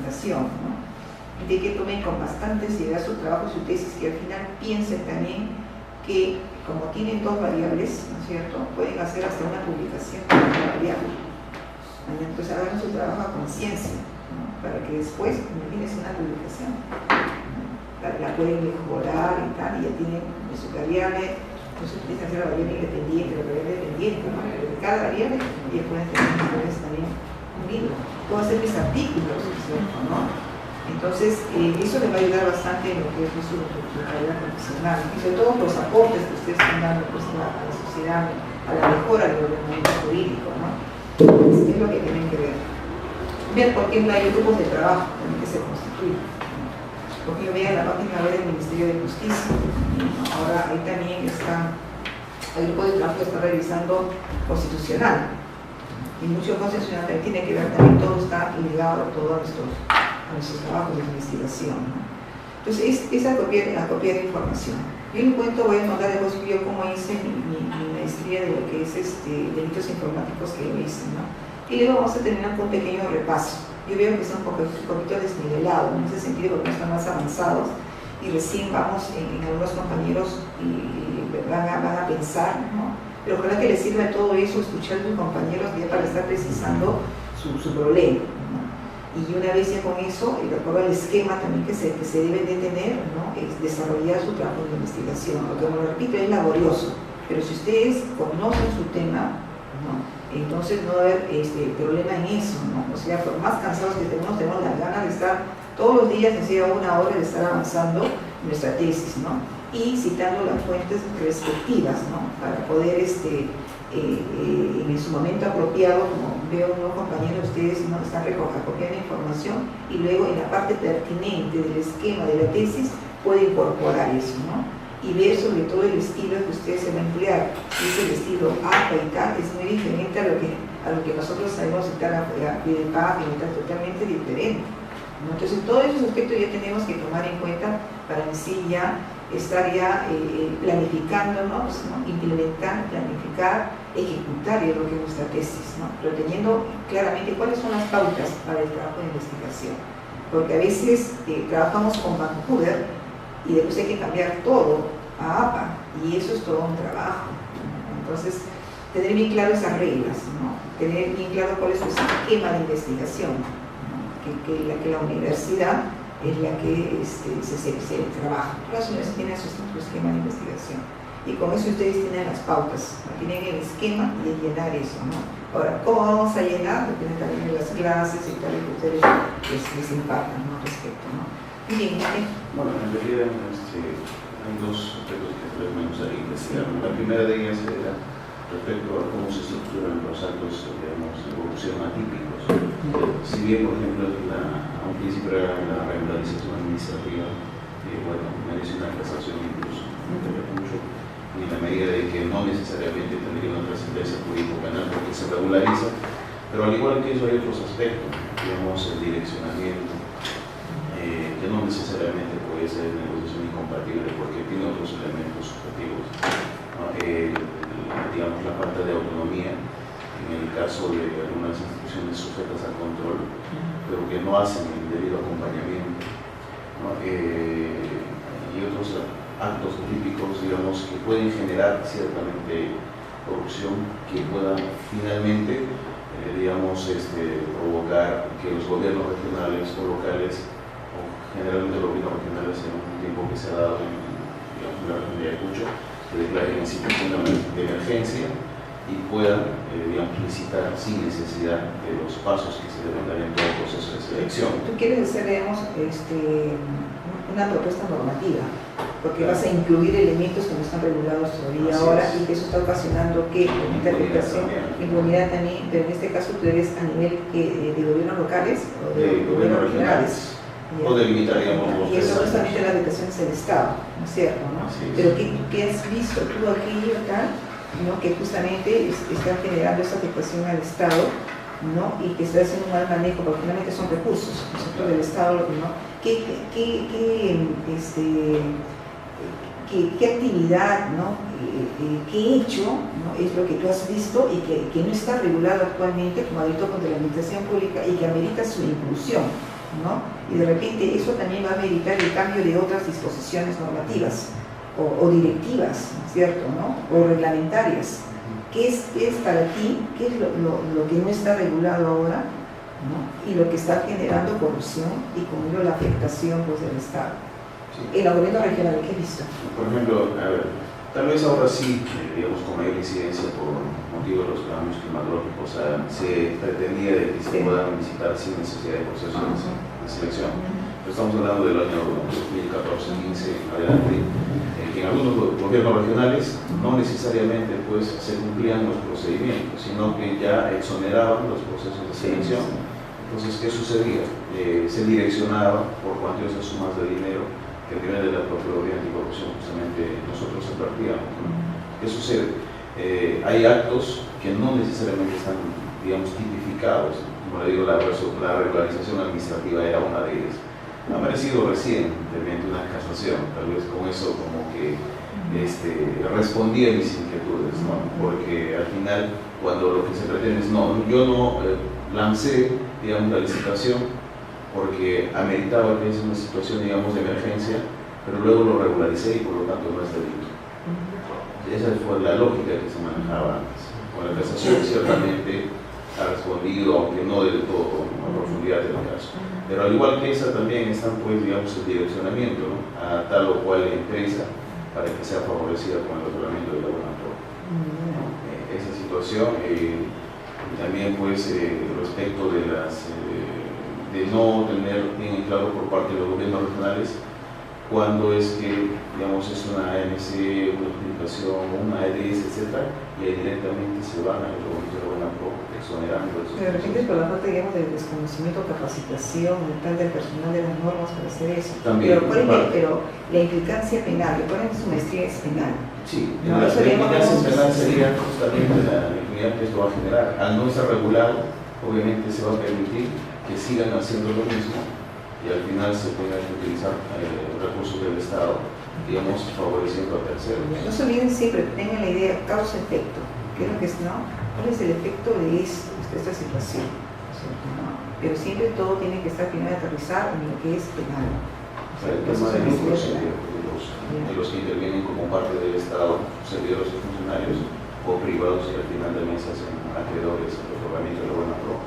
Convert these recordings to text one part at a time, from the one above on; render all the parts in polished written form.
presentación, ¿no? Y de que tomen con bastante seriedad su trabajo, su tesis, que al final piensen también que como tienen dos variables, ¿no es cierto?, pueden hacer hasta una publicación con una variable. Entonces hagan su trabajo a conciencia, ¿no?, para que después, imagínense una publicación, la pueden mejorar y tal, y ya tienen su variable. Entonces empiezan a hacer la variable independiente, la variable dependiente, ¿no?, de cada variable, y pueden tener ustedes también un libro. Puedo hacer mis artículos, ¿no? Entonces, eso les va a ayudar bastante en lo que es su carrera profesional, y sobre todo los aportes que ustedes están dando pues, a la sociedad, a la mejora del ordenamiento jurídico, ¿no? Es lo que tienen que ver. Ver, por ejemplo, hay grupos de trabajo también que se constituyen. Porque yo veía la página web del Ministerio de Justicia, ahora ahí también está el grupo de trabajo que está revisando constitucional, y mucho constitucional también tiene que ver, también todo está ligado a todos nuestros trabajos de investigación, ¿no? Entonces es acopiar información. Yo en un cuento voy a contar después yo cómo hice mi maestría de lo que es delitos informáticos que yo hice, ¿no? Y luego vamos a terminar con un pequeño repaso. Yo veo que está un poquito desnivelado en ese sentido porque no están más avanzados, y recién vamos en algunos compañeros y van a pensar, ¿no? Pero ojalá que les sirva todo eso, escuchar a sus compañeros ya para estar precisando su problema, ¿no? Y una vez ya con eso, y de acuerdo al esquema también que se debe de tener, ¿no?, es desarrollar su trabajo de investigación. Porque, como lo repito, es laborioso, pero si ustedes conocen su tema, ¿no?, entonces no va a haber problema en eso, ¿no? O sea, por más cansados que tenemos las ganas de estar todos los días, decía una hora, de estar avanzando en nuestra tesis, ¿no?, y citando las fuentes respectivas, ¿no?, para poder en su momento apropiado, como veo unos compañeros, ustedes no están acopiando información, y luego en la parte pertinente del esquema de la tesis puede incorporar eso, ¿no?, y ver sobre todo el estilo que ustedes se va a emplear. Si es el estilo APA y tal, es muy diferente a lo que nosotros sabemos citar a pie de página y tal, totalmente diferente, ¿no? Entonces todos esos aspectos ya tenemos que tomar en cuenta para en sí ya estar planificándonos, ¿no?, implementar, planificar, ejecutar lo que es nuestra tesis, ¿no?, pero teniendo claramente cuáles son las pautas para el trabajo de investigación, porque a veces trabajamos con Vancouver y después hay que cambiar todo a APA, y eso es todo un trabajo, ¿no? Entonces tener bien claro esas reglas, ¿no?, tener bien claro cuál es su esquema de investigación, ¿no?, que la universidad es la que se trabaja. Las universidades tienen su esquema de investigación, y con eso ustedes tienen las pautas, ¿no?, tienen el esquema y el llenar eso, ¿no? Ahora, ¿cómo vamos a llenar? Depende también de las clases y tal, que ustedes les impartan, ¿no?, respecto, ¿no? Bien, bueno, en realidad hay dos aspectos que me gustaría investigar. La primera de ellas era respecto a cómo se estructuran los actos, digamos, de corrupción atípicos. Si bien, por ejemplo, a un principio era la regularización administrativa, bueno, merece una casación incluso, mucho, en la medida de que no necesariamente tendría una trascendencia jurídico-penal porque se regulariza, pero al igual que eso hay otros aspectos, digamos, el direccionamiento, que no necesariamente puede ser negociación incompatible porque tiene otros elementos subjetivos, ¿no? Digamos, la falta de autonomía en el caso de algunas instituciones sujetas al control, pero que no hacen el debido acompañamiento, ¿no? Y otros actos típicos, digamos, que pueden generar ciertamente corrupción, que puedan finalmente, digamos, provocar que los gobiernos regionales o locales, generalmente los gobiernos regionales en un tiempo que se ha dado en la región de Ayacucho, se declaren en situación de emergencia y puedan, digamos, licitar sin necesidad de los pasos que se deben dar en todo el proceso de selección. Tú quieres hacer, digamos, una propuesta normativa, porque vas a incluir elementos que no están regulados todavía ahora, y que eso está ocasionando que la interpretación, impunidad también, pero en este caso tú eres a nivel de gobiernos locales o de gobiernos regionales. O delimitaríamos los y eso justamente la habitación es el Estado, ¿no es cierto? ¿No? Pero ¿qué has visto tú aquí y acá, ¿no?, que justamente están generando esa afectación al Estado, ¿no?, y que está haciendo un mal manejo, porque finalmente son recursos, ¿no?, del Estado, ¿no? ¿Qué actividad, ¿no?, qué hecho, ¿no?, es lo que tú has visto y que no está regulado actualmente como delito contra la administración pública y que amerita su inclusión? ¿no? Y de repente eso también va a meditar el cambio de otras disposiciones normativas o directivas, ¿no es cierto?, ¿no? O reglamentarias. ¿Qué es para ti? ¿Qué es lo que no está regulado ahora, ¿no? Y lo que está generando corrupción y con ello la afectación, pues, del Estado? Sí. En el gobierno regional, ¿qué he visto? Por ejemplo, a ver, tal vez ahora sí, digamos, con mayor incidencia por motivo de los cambios climatológicos, se pretendía de que se puedan visitar sin necesidad de procesos de selección. Estamos hablando del año 2014-15 en adelante, que en algunos gobiernos regionales no necesariamente pues, se cumplían los procedimientos, sino que ya exoneraban los procesos de selección. Entonces, ¿qué sucedía? Se direccionaba por cuantiosas sumas de dinero que a nivel de la Procuraduría Anticorrupción justamente nosotros advertíamos, ¿no? ¿Qué sucede? Hay actos que no necesariamente están, digamos, tipificados. Como le digo, la regularización administrativa era una de ellas. Ha aparecido recién, mediante una casación, tal vez con eso como que respondía a mis inquietudes, ¿no? Porque al final, cuando lo que se pretende es, no, yo no lancé, digamos, la licitación porque ameritaba que es una situación, digamos, de emergencia, pero luego lo regularicé y por lo tanto no es delito. Esa fue la lógica que se manejaba antes. Con la casación ciertamente ha respondido, aunque no del todo, a profundidad del caso. Pero al igual que esa también están, pues, digamos, el direccionamiento, ¿no?, a tal o cual empresa para que sea favorecida con el otorgamiento de la buena prueba. Esa situación, y también, pues, respecto de de no tener bien claro por parte de los gobiernos regionales cuando es que, digamos, es una ANC, una adjudicación, una EDS, etc., y ahí directamente se van a lo bonito de la buena prueba, exonerando eso. De repente es por la falta, digamos, de desconocimiento, capacitación mental del personal de las normas para hacer eso. También, pero la implicancia penal, recuerden que su maestría es penal. Sí, no, la implicancia penal sería justamente la impunidad que esto va a generar. Al no estar regulado, obviamente se va a permitir que sigan haciendo lo mismo y al final se pueden utilizar recursos del Estado, digamos, favoreciendo a terceros. No se olviden siempre, tengan la idea causa-efecto. ¿Qué es lo que es, no? ¿Cuál es el efecto de esta situación? ¿No? Pero siempre todo tiene que estar primero aterrizar en lo que es penal. El tema de los que intervienen como parte del Estado, servidores o funcionarios, o privados, y al final también se hacen acreedores al otorgamiento de la buena prueba,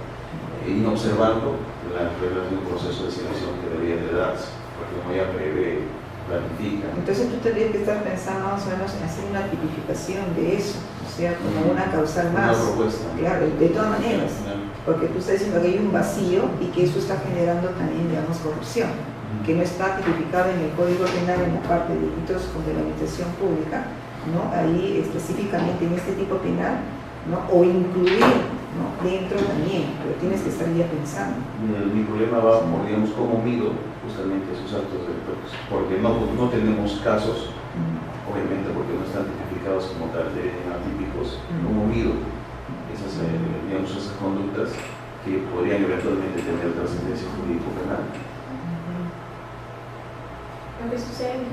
inobservando las reglas de un proceso de selección que debería de darse, porque como ya prevé, planifica. Entonces tú tendrías que estar pensando más o menos en hacer una tipificación de eso, o sea, como una causal más. Una propuesta. Claro, de todas maneras, porque tú estás diciendo que hay un vacío y que eso está generando también, digamos, corrupción, que no está tipificado en el Código Penal en la parte de delitos contra la administración pública, ¿no? Ahí específicamente en este tipo penal, ¿no? O incluir, ¿no?, dentro también, pero tienes que estar ya pensando. Mi problema va por, digamos, cómo mido justamente esos actos delictivos, porque no tenemos casos, obviamente porque no están tipificados como tal de atípicos, cómo mido esas, digamos, esas conductas que podrían eventualmente tener trascendencia jurídico-penal. Lo que sucede,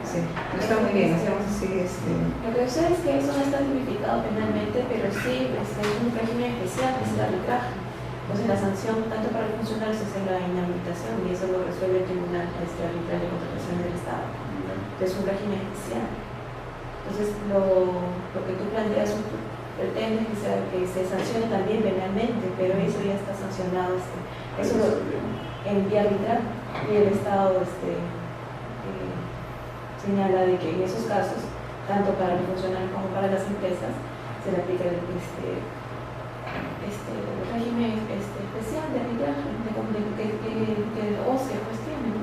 Sí, está muy bien, hacemos así. Lo que sucede es que eso no está tipificado penalmente, pero sí es un régimen especial, que es el arbitraje. Entonces la sanción, tanto para el funcionario, es la inhabilitación, y eso lo resuelve el Tribunal Arbitral de Contratación del Estado. Entonces es un régimen especial. Entonces lo que tú planteas, pretende que se sancione también penalmente, pero eso ya está sancionado. Eso en vía arbitral, y el Estado señala de que en esos casos, tanto para el funcionario como para las empresas, se le aplica el régimen especial de arbitraje que OCE pues tiene, ¿no?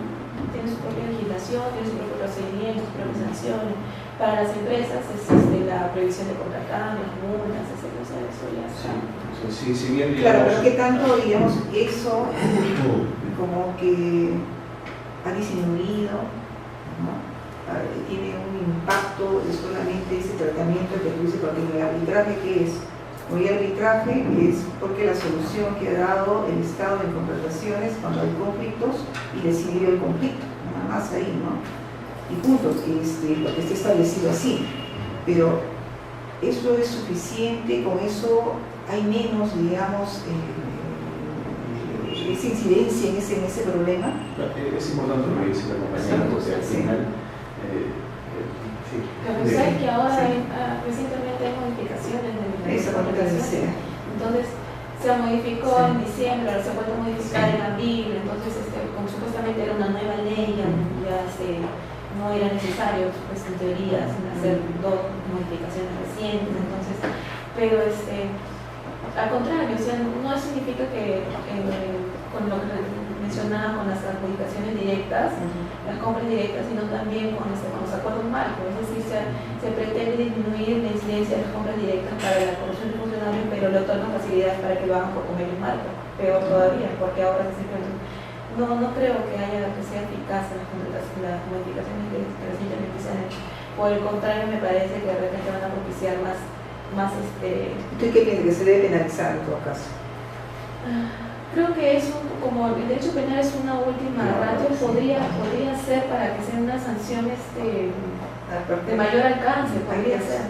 Tiene su propia legislación, tiene su propio procedimiento, sus propias sanciones. Para las empresas es la prohibición de contracambio, las multas, etc. O sea, eso ya está. Sí, si bien, digamos, claro, pero ¿qué tanto, digamos, eso como que ha disminuido, ¿no? Tiene un impacto de solamente ese tratamiento que tú dices, porque el arbitraje, ¿qué es? Hoy el arbitraje es porque la solución que ha dado el Estado en contrataciones cuando hay conflictos y decidió el conflicto, nada más ahí, ¿no? Y punto, lo que está establecido así. Pero eso es suficiente, con eso hay menos, digamos, esa incidencia en ese problema. Es importante lo que dice la compañera, porque al final... Pero sé que ahora recientemente hay modificaciones de Esa modificación. Entonces se modificó en diciembre, ahora se ha vuelto a modificar en abril, entonces como supuestamente era una nueva ley, ya no era necesario, pues en teoría, sin hacer dos modificaciones recientes, entonces, pero al contrario, o sea, no significa que con lo que mencionaba con las adjudicaciones directas, las compras directas, sino también con los acuerdos marcos, es decir, se pretende disminuir la incidencia de las compras directas para la corrupción de funcionarios, pero le otorgan facilidades para que lo hagan por convenio marco, peor todavía, porque ahora no creo que sea eficaz las modificaciones que recientemente se han hecho. Por el contrario, me parece que de repente van a propiciar más ¿Tú qué piensas que se debe penalizar en todo caso? Creo que es como el derecho penal es una última ratio, podría ser para que sea una sanción de mayor alcance, podría ser.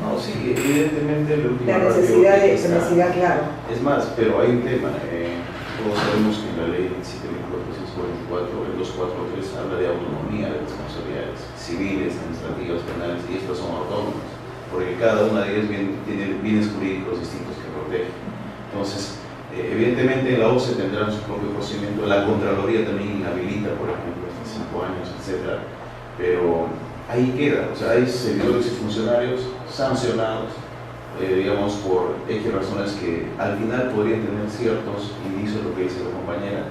No, sí, evidentemente la necesidad, claro. Es más, pero hay un tema. Todos sabemos que en la ley 7.444, el 243 habla de autonomía de responsabilidades civiles, administrativas, penales, y estas son autónomas, porque cada una de ellas tiene bienes jurídicos distintos que protege. Entonces, evidentemente en la OCE tendrán su propio procedimiento, la Contraloría también inhabilita, por ejemplo, hasta 5 años, etc. Pero ahí queda, o sea, hay servidores y funcionarios sancionados, digamos, por X razones que al final podrían tener ciertos indicios, lo que dice la compañera,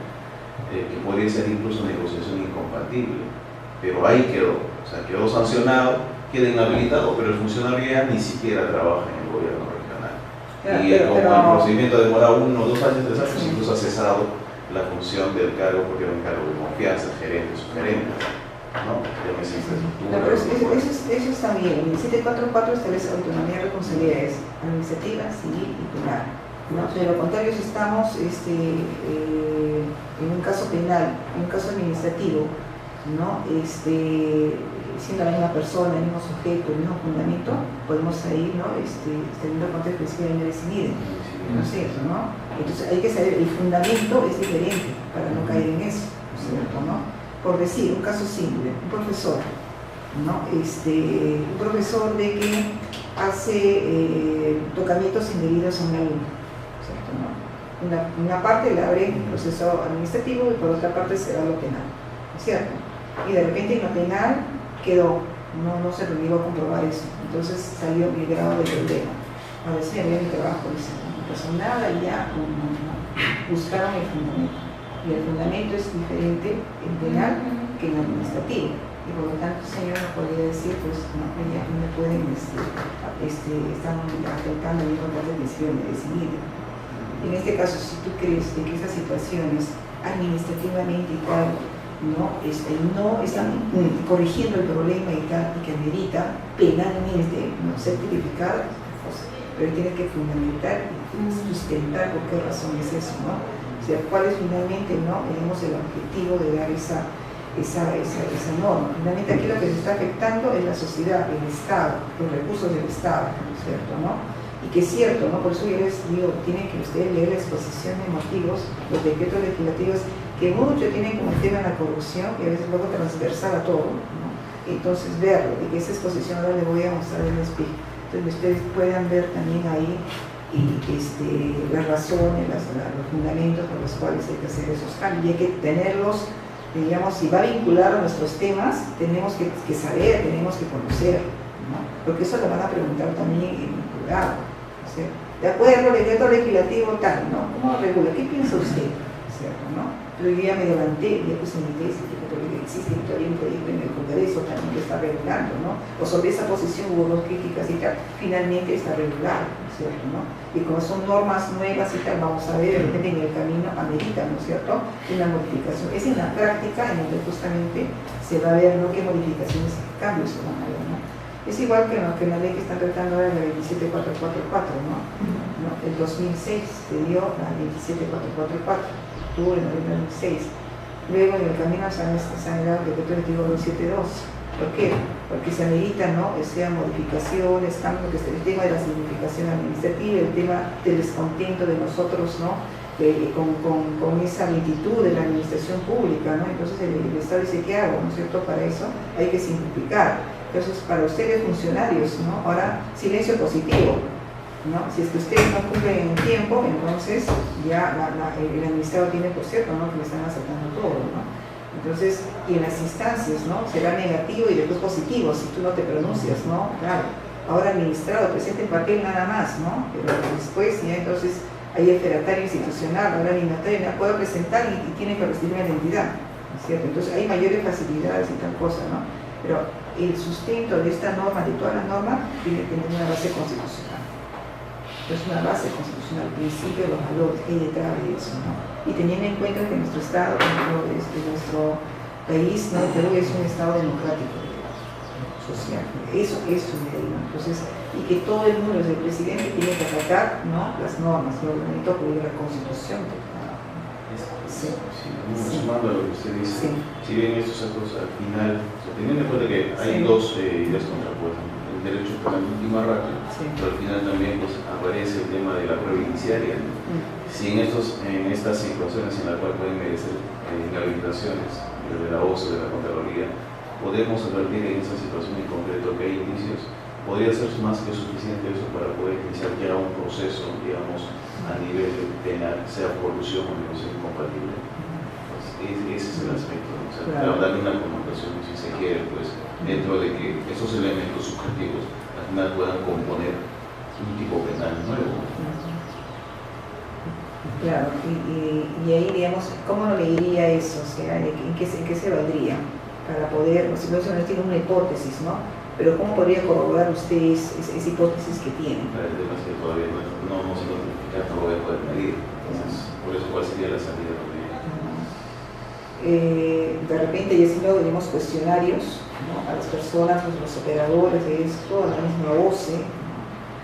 que podría ser incluso negociación incompatible, pero ahí quedó, o sea, quedó sancionado, queda inhabilitado, pero el funcionario ya ni siquiera trabaja en el gobierno regional. Y como el procedimiento demora 1, 2 años, 3 años, incluso ha cesado la función del cargo porque era un cargo de confianza, gerente, sugerente. ¿No? Pero eso está bien. El 744 establece autonomía y responsabilidades administrativas, civil y penal, ¿no? De lo contrario, si estamos en un caso penal, en un caso administrativo, ¿no? Siendo la misma persona, el mismo sujeto, el mismo fundamento, podemos ahí, ¿no? Teniendo en cuenta el principio de no decidir, ¿no es cierto? ¿No? Entonces hay que saber, el fundamento es diferente para no caer en eso, ¿no es cierto? ¿No? Por decir, un caso simple, un profesor, ¿no? Un profesor de que hace tocamientos indebidos a un alumno, ¿cierto? ¿No? Una parte le abre el proceso administrativo y por otra parte se va a lo penal, ¿cierto? Y de repente en lo penal quedó, no se lo obligó a comprobar eso, entonces salió migrado del problema. A veces había mi trabajo, dice, no pasó nada y ya buscaron el fundamento. Y el fundamento es diferente en penal que en administrativo. Y por lo tanto, el señor no podría decir, pues no, ya no me pueden, están afectando mi libertad de decisión de decidir. En este caso, si tú crees de que esas situaciones administrativamente y tal, no están corrigiendo el problema y tal, y que amerita penalmente no ser tipificada, pero tiene que fundamentar y sustentar por qué razón es eso, ¿no? O sea, cuál es finalmente, ¿no? Tenemos el objetivo de dar esa norma. Finalmente aquí lo que se está afectando es la sociedad, el Estado, los recursos del Estado, ¿no es cierto? ¿No? Y que es cierto, ¿no? Por eso yo les digo, tienen que ustedes leer la exposición de motivos, los decretos legislativos, que mucho tienen como tema la corrupción, y a veces luego transversal a todo, ¿no? Entonces verlo, y que esa exposición ahora le voy a mostrar en el speak. Entonces ustedes puedan ver también ahí las razones, los fundamentos por los cuales hay que hacer esos cambios. Y hay que tenerlos, digamos, si va a vincular a nuestros temas, tenemos que saber, tenemos que conocer, ¿no? Porque eso lo van a preguntar también en el jurado, ¿no? ¿Sí? De acuerdo, el decreto legislativo tal, ¿no? ¿Cómo regula? ¿Qué piensa usted? ¿Cierto? ¿No? Pero yo ya me levanté, ya puse mi tesis, porque existe todavía un proyecto en el Congreso también que está regulando, ¿no? O sobre esa posición hubo dos críticas y tal, finalmente está regulado, ¿no es cierto? ¿No? Y como son normas nuevas y tal, vamos a ver, de repente en el camino amerita, ¿no es cierto?, una modificación. Es en la práctica en donde justamente se va a ver, ¿no?, qué modificaciones y cambios se van a ver, ¿no? Es igual que en la ley que están tratando ahora, la 27444, ¿no? El 2006 se dio la 27444. Octubre, noviembre del 2006. Luego en el camino se han dado el decreto legislativo 272. ¿Por qué? Porque se amerita, ¿no?, sean modificaciones, cambios, que es el tema de la significación administrativa, el tema del descontento de nosotros, ¿no?, con esa lentitud de la administración pública, ¿no? Entonces el Estado dice, ¿qué hago? ¿No es cierto? Para eso hay que simplificar. Entonces, para ustedes funcionarios, ¿no? Ahora, silencio positivo, ¿no? Si es que ustedes no cumplen en tiempo, entonces ya el administrador tiene por cierto, ¿no? Que me están aceptando todo, ¿no? Entonces, y en las instancias, ¿no? Será negativo y después positivo si tú no te pronuncias, ¿no? Claro, ahora administrado, presente en papel nada más, ¿no? Pero después ya entonces hay el federatario institucional, ahora el notario no puede presentar y tiene que recibir una identidad, ¿no es cierto? Entonces hay mayores facilidades y tal cosa, ¿no? Pero el sustento de esta norma, de toda la norma, tiene que tener una base constitucional. Es una base constitucional, el principio de los valores que hay detrás de eso, ¿no? Y teniendo en cuenta que nuestro Estado, nuestro país, ¿no? Perú es un Estado democrático, social. Eso es un derecho. Entonces, y que todo el mundo, desde el presidente, tiene que acatar, ¿no? Las normas, el ordenamiento jurídico de la Constitución. Sí. Sumando a lo que usted dice, sí. Si bien estos actos al final, teniendo en cuenta que hay dos ideas contrapuestas, el derecho penal de última ratio, pero al final también pues, aparece el tema de la prueba iniciaria. Si en estas situaciones en las cuales pueden merecer inhabilitaciones desde la OCE, de la Contraloría, podemos advertir en esa situación en concreto que hay indicios, podría ser más que suficiente eso para poder iniciar ya un proceso, digamos, a nivel penal, sea colusión o negociación incompatible. Pues ese es el aspecto, ¿no? O sea, claro, darle una connotación, si se quiere, pues, dentro de que esos elementos subjetivos al final puedan componer un tipo penal nuevo. Claro, y ahí, digamos, ¿cómo lo leería eso? O sea, ¿en qué se valdría? Para poder, no sé, no tiene una hipótesis, ¿no? Pero ¿cómo podría corroborar ustedes esa hipótesis que tienen? El tema es que todavía no hemos identificado, no lo voy a poder medir. Entonces, por eso, ¿cuál sería la salida? De repente, y así luego tenemos cuestionarios, ¿no? A las personas, los operadores de esto, a la misma OCE,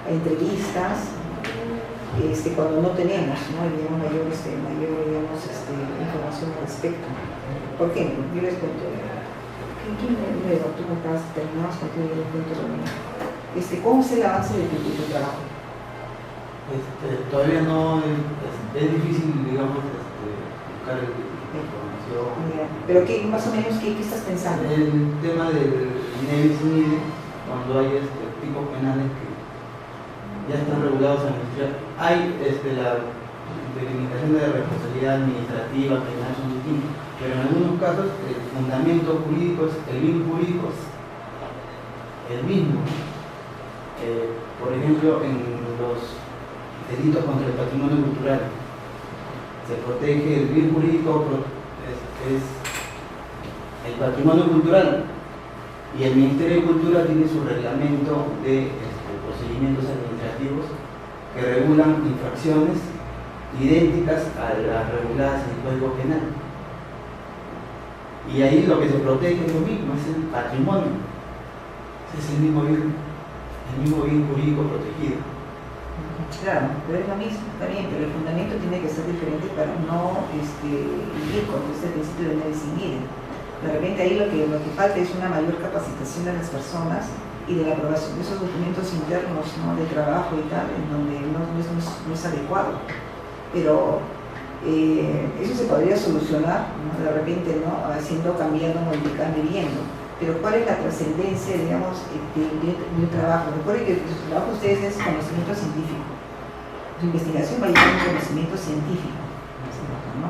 a entrevistas, cuando no tenemos, ¿no? Digamos, mayor información al respecto. ¿Por qué? Yo les cuento. ¿Quién me tú me estás terminados contigo y yo les cuento lo mío? ¿Cómo es el avance de tu trabajo? Todavía no es difícil, digamos, buscar información. Pero más o menos, ¿qué estás pensando? El tema del nebis in idem, cuando hay tipos penales que ya están regulados en nuestra, hay la delimitación de responsabilidad administrativa, penal, son distintos, pero en algunos casos el fundamento jurídico es el mismo jurídico, el mismo. Por ejemplo, en los delitos contra el patrimonio cultural se protege el bien jurídico, es el patrimonio cultural, y el Ministerio de Cultura tiene su reglamento de procedimientos administrativos que regulan infracciones idénticas a las reguladas en el Código Penal. Y ahí lo que se protege es lo mismo, es el patrimonio, es el mismo bien jurídico protegido. Claro, pero es lo mismo, está bien, pero el fundamento tiene que ser diferente para no ir contra este principio de nebis in idem. De repente ahí lo que falta es una mayor capacitación de las personas y de la aprobación de esos documentos internos, ¿no? De trabajo y tal, en donde no es adecuado. Pero eso se podría solucionar, ¿no? De repente, ¿no? Cambiando, modificando y viendo. Pero ¿cuál es la trascendencia, digamos, de un trabajo? Recuerden que su trabajo de ustedes es conocimiento científico. Su investigación va a llevar un conocimiento científico, ¿no?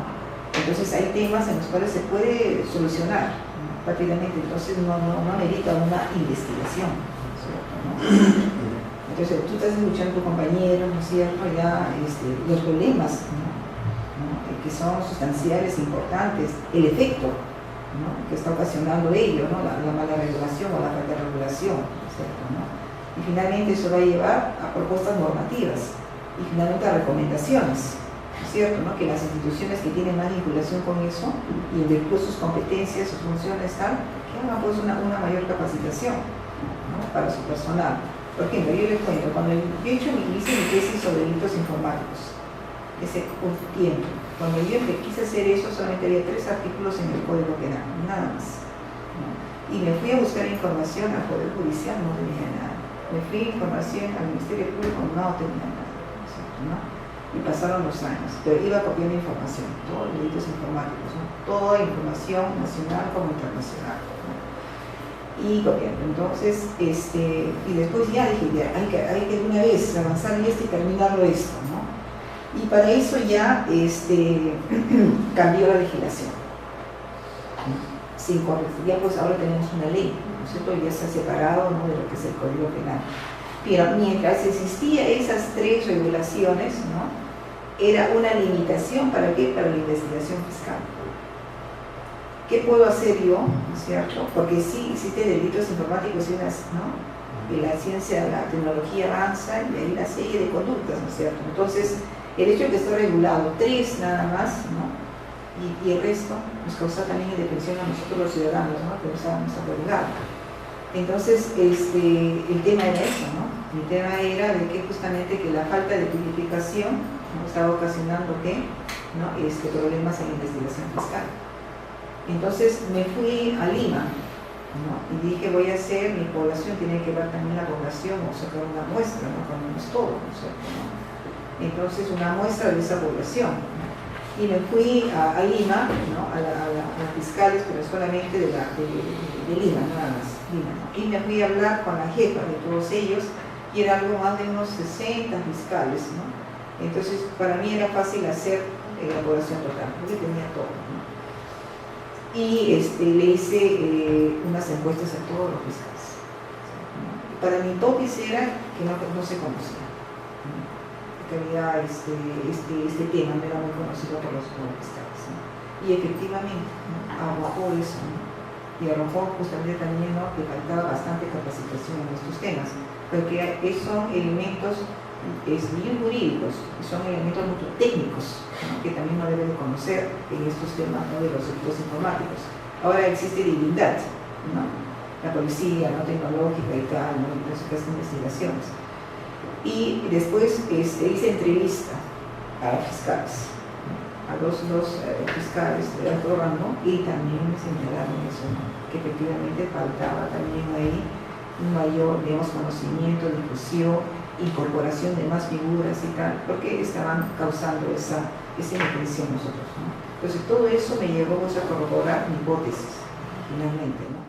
Entonces hay temas en los cuales se puede solucionar, ¿no? Rápidamente, entonces no amerita una investigación, ¿no? Entonces tú estás escuchando a tu compañero, ¿no es cierto? Ya los problemas, ¿no? Que son sustanciales, importantes, el efecto, ¿no? Que está ocasionando ello, ¿no? La mala regulación o la falta de regulación, ¿cierto? ¿No? Y finalmente eso va a llevar a propuestas normativas y finalmente a recomendaciones, ¿no es cierto? ¿No? Que las instituciones que tienen más vinculación con eso y en virtud de sus competencias, sus funciones, tal, que hagan pues una mayor capacitación, ¿no? Para su personal. Por ejemplo, yo les cuento, cuando hice mi tesis sobre delitos informáticos, ese tiempo, cuando yo quise hacer eso, solamente había 3 artículos en el Código Penal, nada más, ¿no? Y me fui a buscar información al Poder Judicial, no tenía nada. Me fui a información al Ministerio Público, no tenía nada, ¿no? Y pasaron los años, pero iba copiando información, todos los delitos informáticos, ¿no? Toda información nacional como internacional, ¿no? Y copiando. Entonces, y después ya dije, ya, hay que de una vez avanzar en esto y terminarlo esto, ¿no? Y para eso ya cambió la legislación. Sin corregir, ya pues ahora tenemos una ley, ¿no es cierto? Ya está separado, ¿no?, de lo que es el Código Penal. Pero mientras existían esas tres regulaciones, ¿no?, era una limitación, ¿para qué? Para la investigación fiscal. ¿Qué puedo hacer yo? ¿No es cierto? Porque sí existen delitos informáticos y ¿no? Y la ciencia, la tecnología avanza y hay una serie de conductas, ¿no es cierto? Entonces, el hecho de que esté regulado tres nada más, ¿no?, y el resto nos causa también indefensión a nosotros los ciudadanos, ¿no?, que no sabemos regular. Entonces, el tema era eso, ¿no? El tema era de que justamente que la falta de tipificación, ¿no?, estaba ocasionando ¿qué? ¿No? Problemas en la investigación fiscal. Entonces me fui a Lima, ¿no?, y dije, voy a hacer, mi población tiene que ver también la población, o sacar una muestra, ¿no?, ponemos todo, ¿no es cierto?, ¿no? Entonces una muestra de esa población, ¿no? Y me fui a Lima, ¿no?, a las fiscales, pero solamente de Lima, nada más, Lima, ¿no? Y me fui a hablar con la jefa de todos ellos, y era algo más de unos 60 fiscales, ¿no? Entonces para mí era fácil hacer la población total, porque tenía todo, ¿no? Y le hice unas encuestas a todos los fiscales, ¿no? Para mi hipótesis era que no se conocía, ¿no?, que había este tema no era muy conocido por los fiscales, ¿no? Y efectivamente, ¿no?, arrojó eso, ¿no?, y arrojó justamente también, ¿no?, que faltaba bastante capacitación en estos temas, porque son elementos bien jurídicos, son elementos mucho técnicos, ¿no?, que también uno debe de conocer en estos temas, ¿no?, de los delitos informáticos. Ahora existe divinidad, ¿no?, la policía, ¿no?, tecnológica y tal, ¿no?, entonces estas investigaciones. Y después hice entrevista a fiscales, ¿no?, a dos fiscales de alto rango, y también me señalaron eso, ¿no?, que efectivamente faltaba también ahí un mayor, digamos, conocimiento, difusión, incorporación de más figuras y tal, porque estaban causando esa indefensión nosotros, ¿no? Entonces todo eso me llevó a corroborar mi hipótesis finalmente, ¿no?